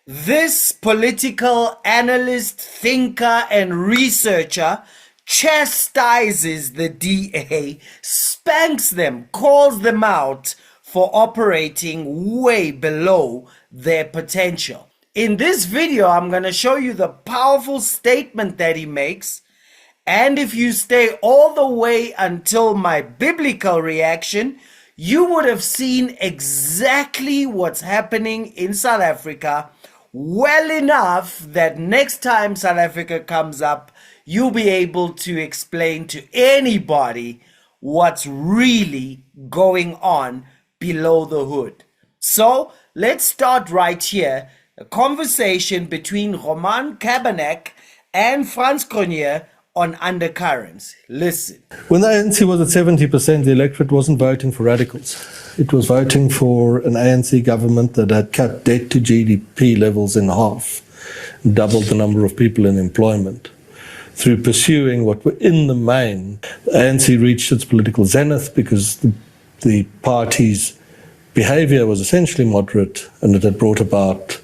This political analyst, thinker, and researcher chastises the DA, spanks them, calls them out for operating way below their potential. In this video, I'm going to show you the powerful statement that he makes. And if you stay all the way until my biblical reaction, you would have seen exactly what's happening in South Africa well enough that next time South Africa comes up, you'll be able to explain to anybody what's really going on below the hood. So let's start right here. A conversation between Roman Cabanac and Frans Cronje on undercurrents. Listen. When the ANC was at 70%, the electorate wasn't voting for radicals. It was voting for an ANC government that had cut debt to GDP levels in half, doubled the number of people in employment. Through pursuing what were in the main, the ANC reached its political zenith because the party's behavior was essentially moderate, and it had brought about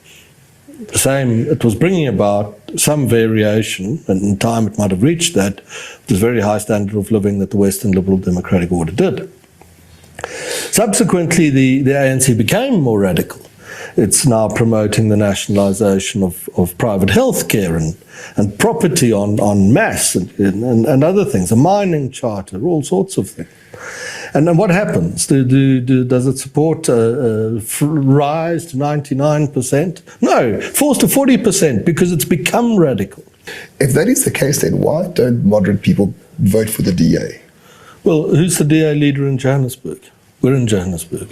the same, it was bringing about some variation, and in time it might have reached that, this very high standard of living that the Western liberal democratic order did. Subsequently, the ANC became more radical. It's now promoting the nationalisation of private health care and property en masse and other things, a mining charter, all sorts of things. And then what happens? Does it support rise to 99%? No, it falls to 40% because it's become radical. If that is the case, then why don't moderate people vote for the DA? Well, who's the DA leader in Johannesburg? We're in Johannesburg.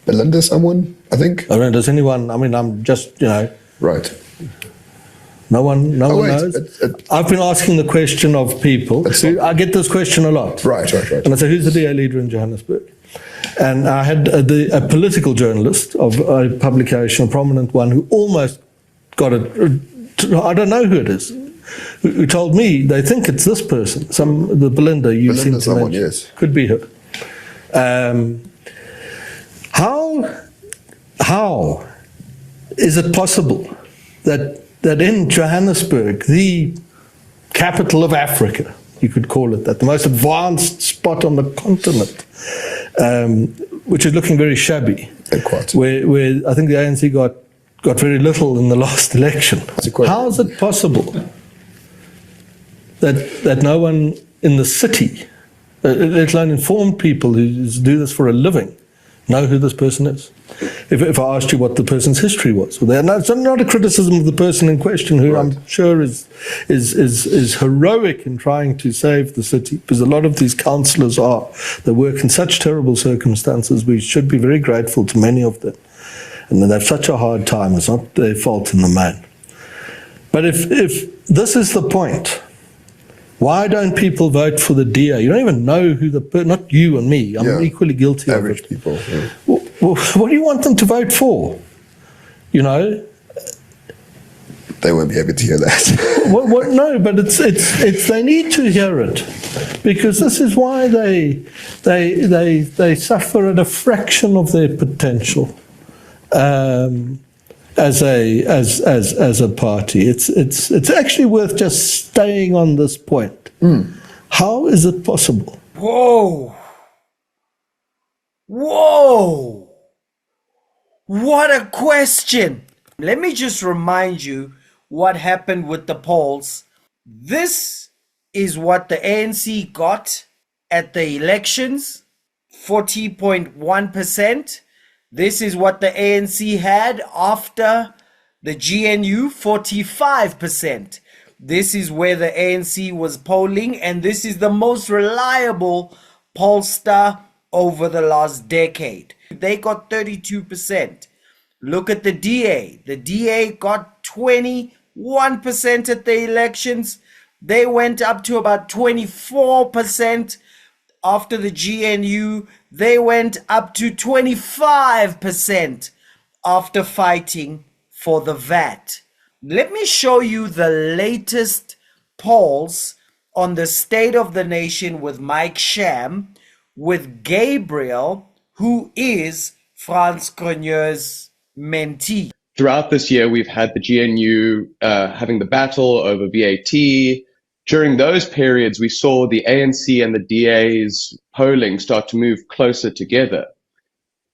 Belinda, someone, I think. I mean, does anyone, I mean, I'm just, Right. No one knows. I've been asking the question of people. I get this question a lot. Right. And I say, who's the DA leader in Johannesburg? And I had a political journalist of a publication, a prominent one, who almost got it. I don't know who it is. Who told me they think it's this person. The Belinda you seem to mention. Yes. Could be her. How is it possible that in Johannesburg, the capital of Africa, you could call it that, the most advanced spot on the continent, which is looking very shabby, where I think the ANC got very little in the last election. How is it possible that no one in the city, let alone informed people who do this for a living, know who this person is? If I asked you what the person's history was, no, it's not a criticism of the person in question, who I'm sure is heroic in trying to save the city, because a lot of these councillors they work in such terrible circumstances. We should be very grateful to many of them, and they have such a hard time. It's not their fault in the main. But if this is the point, why don't people vote for the DA? You don't even know who not you and me. I'm equally guilty of it. Average people. Yeah. Well, what do you want them to vote for? They won't be happy to hear that. No, but it's they need to hear it, because this is why they suffer at a fraction of their potential as a party. It's actually worth just staying on this point. How is it possible? Whoa! What a question! Let me just remind you what happened with the polls. This is what the ANC got at the elections, 40.1%. This is what the ANC had after the GNU, 45%. This is where the ANC was polling, and this is the most reliable pollster over the last decade. They got 32%. Look at the DA. The DA got 21% at the elections. They went up to about 24% after the GNU. They went up to 25% after fighting for the VAT. Let me show you the latest polls on the state of the nation with Mike Sham, with Gabriel, who is Frans Cronje's mentee. Throughout this year, we've had the GNU having the battle over VAT. During those periods, we saw the ANC and the DA's polling start to move closer together.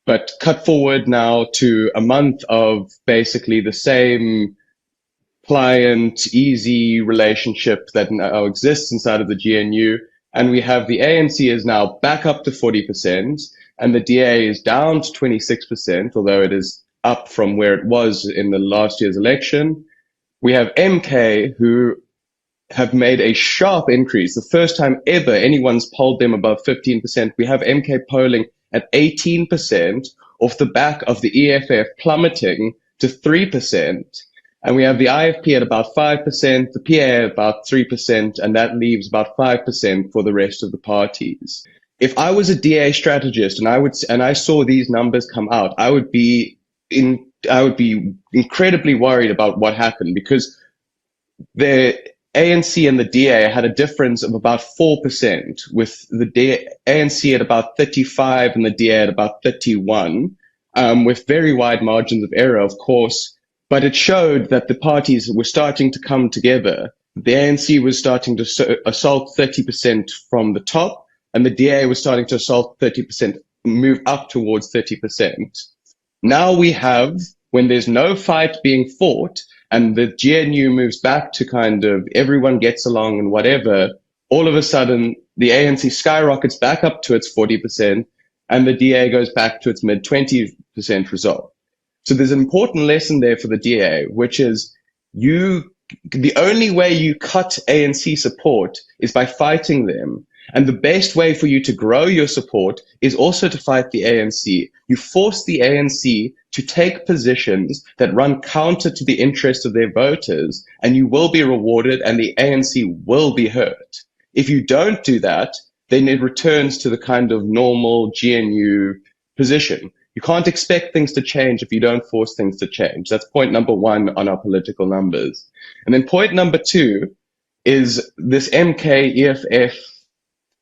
But cut forward now to a month of basically the same client, easy relationship that now exists inside of the GNU. And we have the ANC is now back up to 40%, and the DA is down to 26%, although it is up from where it was in the last year's election. We have MK, who have made a sharp increase. The first time ever anyone's polled them above 15%. We have MK polling at 18% off the back of the EFF plummeting to 3%. And we have the IFP at about 5%, the PA at about 3%, and that leaves about 5% for the rest of the parties. If I was a DA strategist and I saw these numbers come out, I would be incredibly worried about what happened, because the ANC and the DA had a difference of about 4%, with the ANC at about 35 and the DA at about 31, with very wide margins of error, of course. But it showed that the parties were starting to come together. The ANC was starting to assault 30% from the top, and the DA was starting to assault 30%, move up towards 30%. Now we have, when there's no fight being fought, and the GNU moves back to kind of everyone gets along and whatever, all of a sudden the ANC skyrockets back up to its 40%, and the DA goes back to its mid-20% result. So there's an important lesson there for the DA, which is the only way you cut ANC support is by fighting them. And the best way for you to grow your support is also to fight the ANC. You force the ANC to take positions that run counter to the interest of their voters, and you will be rewarded and the ANC will be hurt. If you don't do that, then it returns to the kind of normal GNU position. You can't expect things to change if you don't force things to change. That's point number one on our political numbers. And then point number two is this MK EFF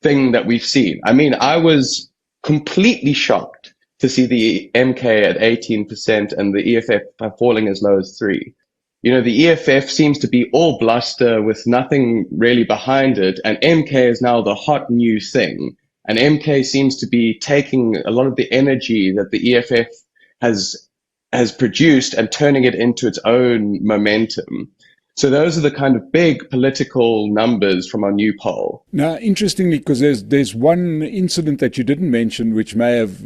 thing that we've seen. I mean, I was completely shocked to see the MK at 18% and the EFF falling as low as 3%. You know, the EFF seems to be all bluster with nothing really behind it, and MK is now the hot new thing. And MK seems to be taking a lot of the energy that the EFF has produced and turning it into its own momentum. So those are the kind of big political numbers from our new poll. Now, interestingly, because there's one incident that you didn't mention which may have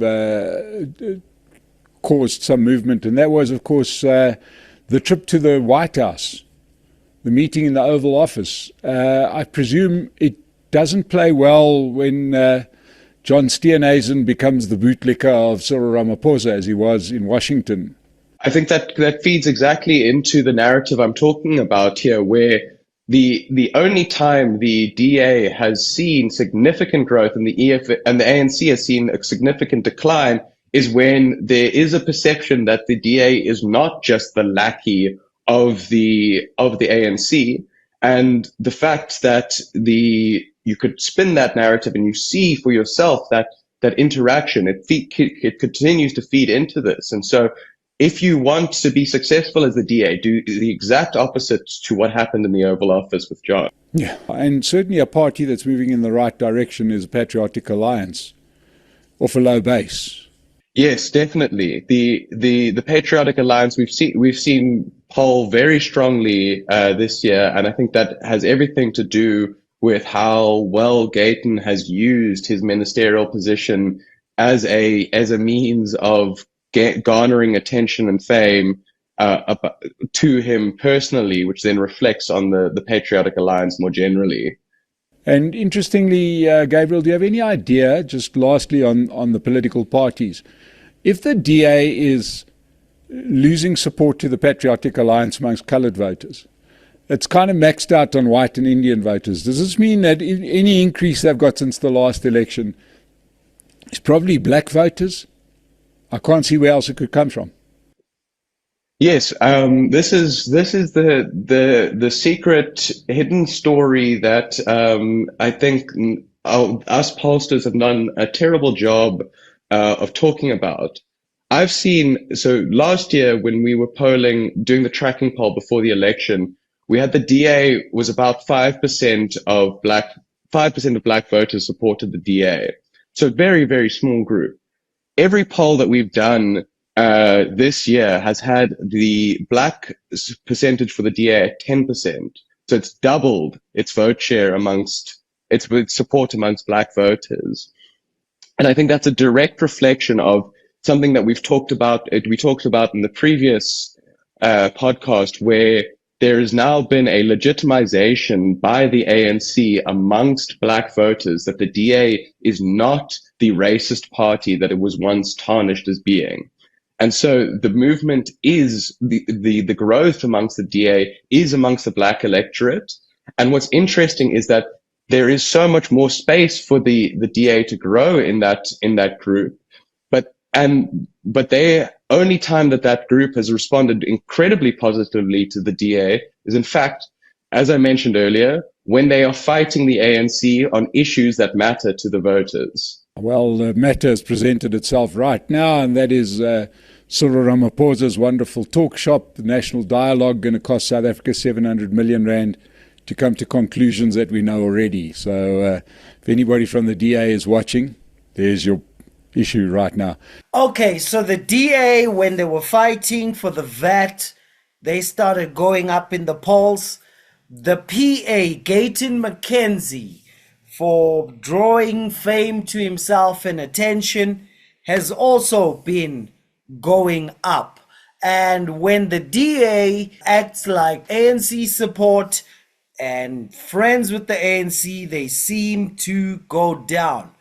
caused some movement, and that was, of course, the trip to the White House, the meeting in the Oval Office. I presume it doesn't play well when John Steenhuisen becomes the bootlicker of Cyril Ramaphosa, as he was in Washington. I think that feeds exactly into the narrative I'm talking about here, where the only time the DA has seen significant growth and the EF and the ANC has seen a significant decline is when there is a perception that the DA is not just the lackey of the ANC, and the fact that you could spin that narrative and you see for yourself that interaction, it continues to feed into this. And so if you want to be successful as the DA, do the exact opposite to what happened in the Oval Office with John. Yeah, and certainly a party that's moving in the right direction is a Patriotic Alliance, off a low base. Yes, definitely. The Patriotic Alliance we've seen poll very strongly this year, and I think that has everything to do with how well Gayton has used his ministerial position as a means of garnering attention and fame to him personally, which then reflects on the Patriotic Alliance more generally. And interestingly, Gabriel, do you have any idea, just lastly on the political parties, if the DA is losing support to the Patriotic Alliance amongst coloured voters, it's kind of maxed out on white and Indian voters. Does this mean that any increase they've got since the last election is probably black voters? I can't see where else it could come from. Yes, this is the secret hidden story that I think us pollsters have done a terrible job of talking about. I've seen, so last year when we were doing the tracking poll before the election, we had the DA was about 5% of black voters supported the DA. So very, very small group. Every poll that we've done this year has had the black percentage for the DA at 10%. So it's doubled its vote share its support amongst black voters. And I think that's a direct reflection of something that we talked about in the previous podcast, where there has now been a legitimization by the ANC amongst black voters that the DA is not the racist party that it was once tarnished as being. And so the movement is, the growth amongst the DA is amongst the black electorate. And what's interesting is that there is so much more space for the DA to grow in that group. But the only time that group has responded incredibly positively to the DA is, in fact, as I mentioned earlier, when they are fighting the ANC on issues that matter to the voters. Well, the matter has presented itself right now, and that is Cyril Ramaphosa's wonderful talk shop, the National Dialogue, going to cost South Africa 700 million rand to come to conclusions that we know already. So if anybody from the DA is watching, there's your issue right now. Okay, so the DA, when they were fighting for the VAT, they started going up in the polls. The PA, Gayton McKenzie, for drawing fame to himself and attention, has also been going up. And when the DA acts like ANC support and friends with the ANC, they seem to go down.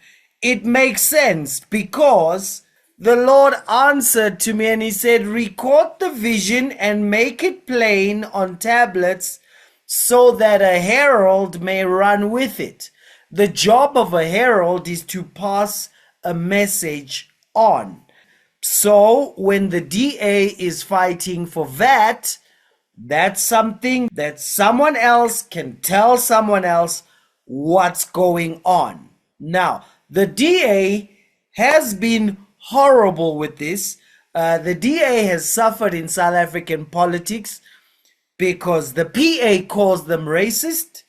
It makes sense because the Lord answered to me and he said, record the vision and make it plain on tablets so that a herald may run with it. The job of a herald is to pass a message on. So when the DA is fighting for VAT, that's something that someone else can tell someone else what's going on. Now, the DA has been horrible with this. The DA has suffered in South African politics because the PA calls them racist.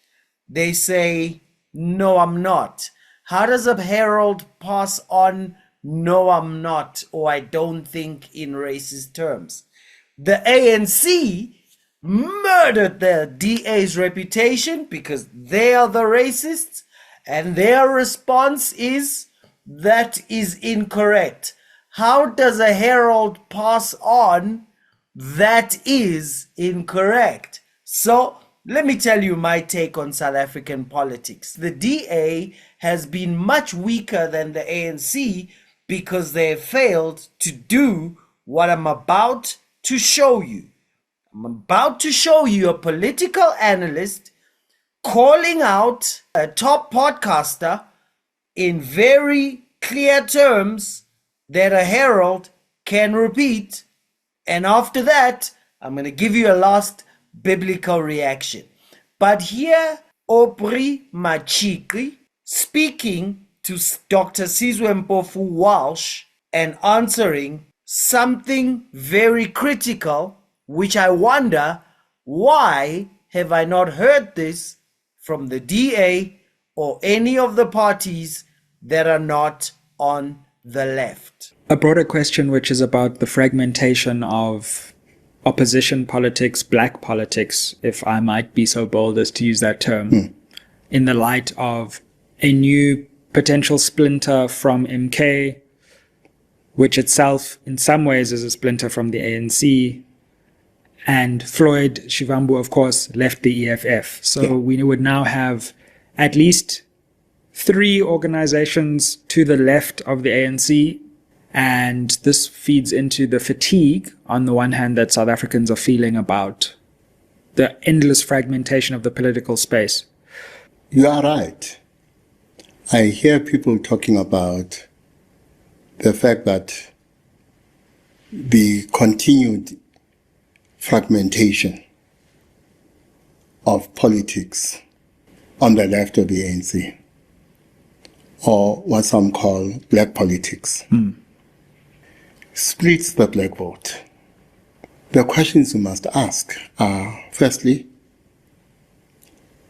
They say, no, I'm not. How does a herald pass on, no, I'm not, or I don't think in racist terms? The ANC murdered the DA's reputation because they are the racists, and their response is, that is incorrect. How does a herald pass on, that is incorrect? So let me tell you my take on South African politics. The DA has been much weaker than the ANC because they have failed to do what I'm about to show you. I'm about to show you a political analyst calling out a top podcaster in very clear terms that a herald can repeat. And after that, I'm going to give you a last biblical reaction. But here, Aubrey Machiki speaking to Dr. Sizwe Mpofu Walsh and answering something very critical, which I wonder, why have I not heard this from the DA or any of the parties that are not on the left? A broader question, which is about the fragmentation of opposition politics, black politics, if I might be so bold as to use that term, in the light of a new potential splinter from MK, which itself in some ways is a splinter from the ANC, and Floyd Shivambu, of course, left the EFF. So we would now have at least 3 organizations to the left of the ANC. And this feeds into the fatigue, on the one hand, that South Africans are feeling about the endless fragmentation of the political space. You are right. I hear people talking about the fact that the continued fragmentation of politics on the left of the ANC, or what some call black politics. splits the black vote. The questions you must ask are, firstly,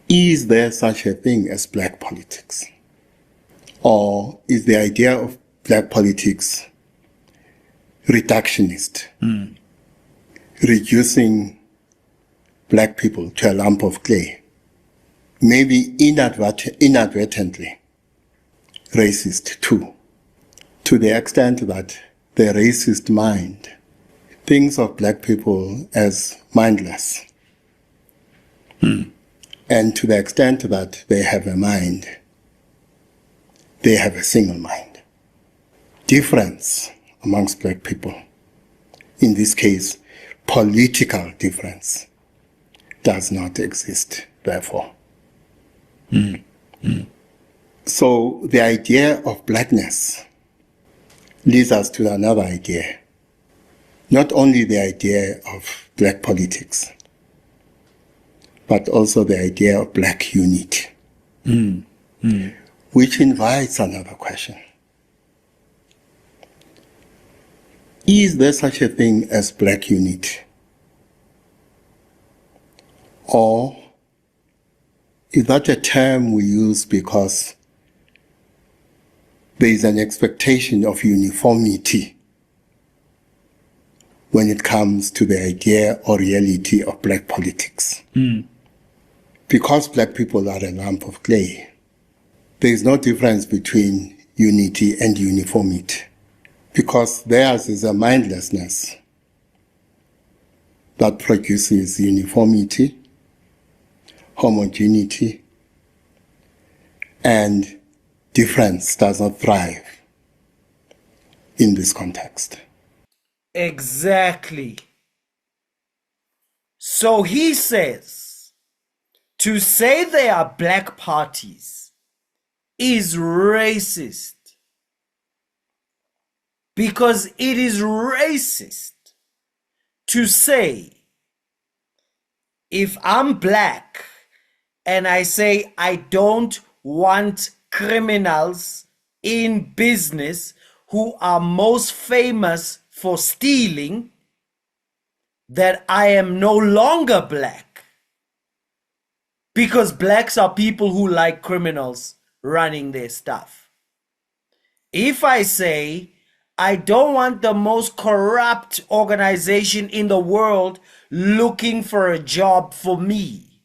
is there such a thing as black politics? Or is the idea of black politics reductionist, reducing black people to a lump of clay, maybe inadvertently racist too, to the extent that the racist mind thinks of black people as mindless, and to the extent that they have a mind, they have a single mind. Difference amongst black people, in this case, political difference, does not exist, therefore. So the idea of blackness leads us to another idea, not only the idea of black politics, but also the idea of black unity, which invites another question. Is there such a thing as black unity? Or is that a term we use because there is an expectation of uniformity when it comes to the idea or reality of black politics? Because black people are a lump of clay, there is no difference between unity and uniformity, because theirs is a mindlessness that produces uniformity, homogeneity, and difference does not thrive in this context. Exactly. So he says, to say they are black parties is racist, because it is racist to say, if I'm black and I say I don't want criminals in business who are most famous for stealing, that I am no longer black, because blacks are people who like criminals running their stuff. If I say I don't want the most corrupt organization in the world looking for a job for me,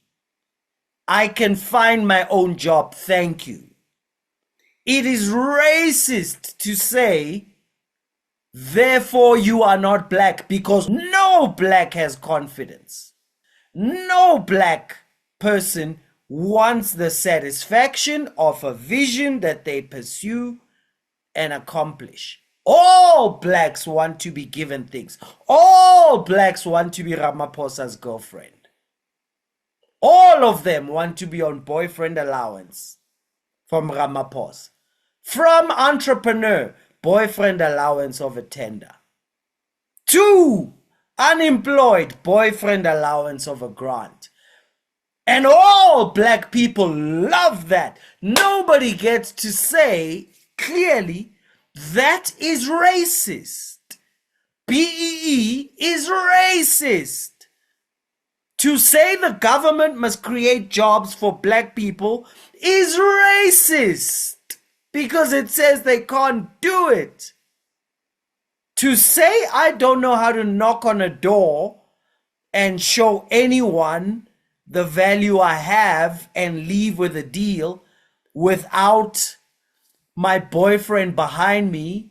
I can find my own job, thank you. It is racist to say, therefore you are not black, because no black has confidence. No black person wants the satisfaction of a vision that they pursue and accomplish. All blacks want to be given things. All blacks want to be Ramaphosa's girlfriend. All of them want to be on boyfriend allowance from Ramaphosa. From entrepreneur, boyfriend allowance of a tender. To unemployed, boyfriend allowance of a grant. And all black people love that. Nobody gets to say clearly that is racist. BEE is racist. To say the government must create jobs for black people is racist, because it says they can't do it. To say I don't know how to knock on a door and show anyone the value I have and leave with a deal without my boyfriend behind me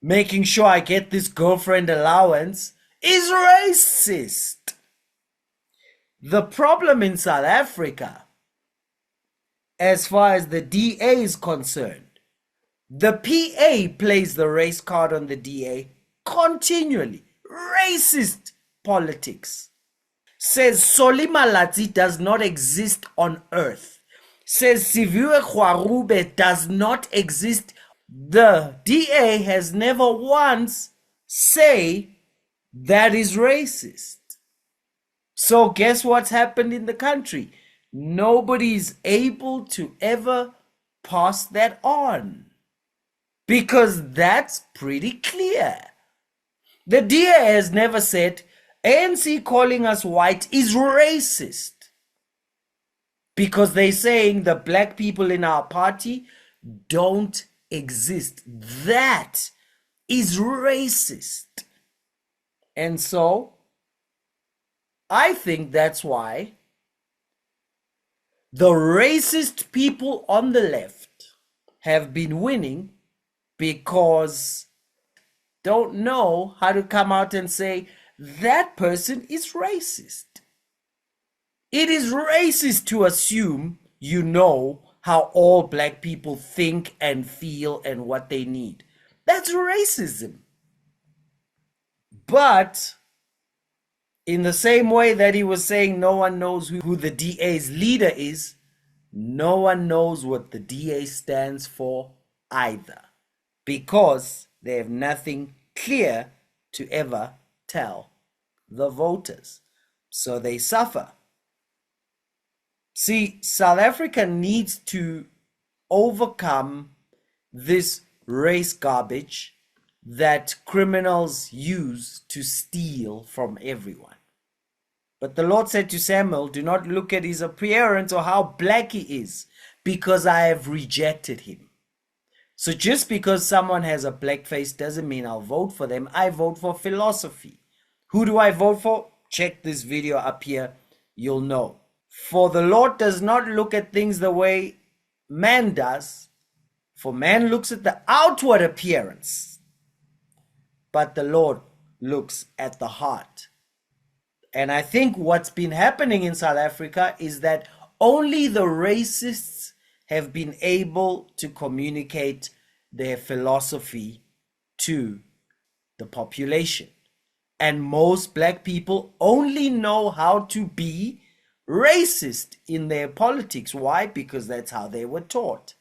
making sure I get this girlfriend allowance is racist. The problem in South Africa, as far as the DA is concerned, the PA plays the race card on the DA continually. Racist politics. Says Solima Latsi does not exist on earth. Says Siviwe Khwarube does not exist. The DA has never once say that is racist. So guess what's happened in the country? Nobody's able to ever pass that on, because that's pretty clear. The DA has never said ANC calling us white is racist, because they're saying the black people in our party don't exist. That is racist. And so I think that's why the racist people on the left have been winning, because don't know how to come out and say that person is racist. It is racist to assume you know how all black people think and feel and what they need. That's racism. But in the same way that he was saying no one knows who the DA's leader is, no one knows what the DA stands for either, because they have nothing clear to ever tell the voters. So they suffer. See, South Africa needs to overcome this race garbage that criminals use to steal from everyone. But the Lord said to Samuel, do not look at his appearance or how black he is, because I have rejected him. So just because someone has a black face doesn't mean I'll vote for them. I vote for philosophy. Who do I vote for? Check this video up here. You'll know. For the Lord does not look at things the way man does. For man looks at the outward appearance, but the Lord looks at the heart. And I think what's been happening in South Africa is that only the racists have been able to communicate their philosophy to the population. And most black people only know how to be racist in their politics. Why? Because that's how they were taught.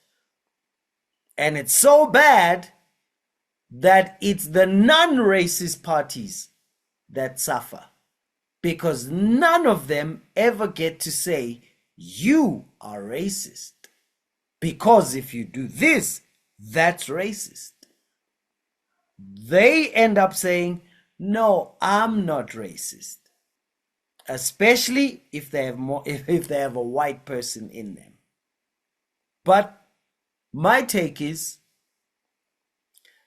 And it's so bad that it's the non-racist parties that suffer, because none of them ever get to say you are racist, because if you do this, that's racist. They end up saying, no, I'm not racist, especially if they have if they have a white person in them. But my take is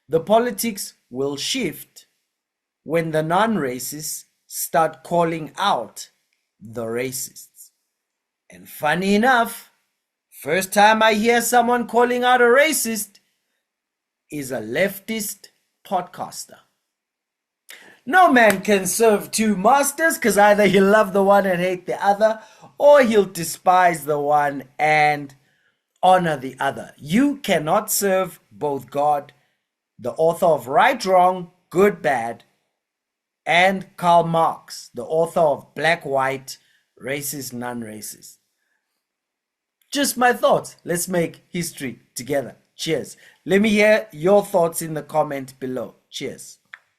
the politics will shift when the non-racists start calling out the racists. And funny enough, first time I hear someone calling out a racist is a leftist podcaster. No man can serve two masters, because either he'll love the one and hate the other, or he'll despise the one and honor the other. You cannot serve both God, the author of Right, Wrong, Good, Bad, and Karl Marx, the author of Black, White, Racist, Non-Racist. Just my thoughts. Let's make history together. Cheers. Let me hear your thoughts in the comment below. Cheers.